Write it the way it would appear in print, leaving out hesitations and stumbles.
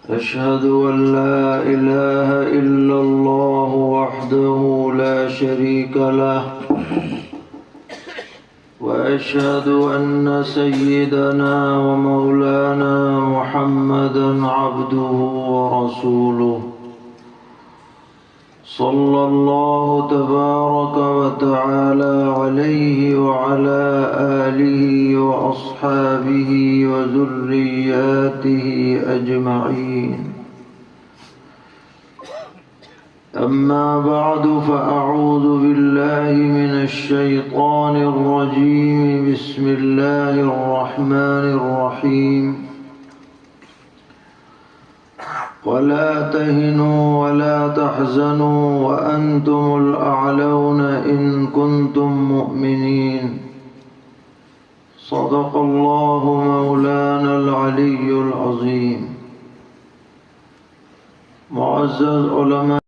أشهد أن لا إله إلا الله وحده لا شريك له وأشهد أن سيدنا ومولانا محمدا عبده ورسوله صلى الله تبارك وتعالى عليه وعلى آله وأصحابه وذرياته أجمعين. أما بعد، فأعوذ بالله من الشيطان الرجيم. بسم الله الرحمن الرحيم. ولا تهنوا ولا تحزنوا وأنتم الأعلون إن كنتم مؤمنين. صدق الله مولانا العلي العظيم. معزز علماء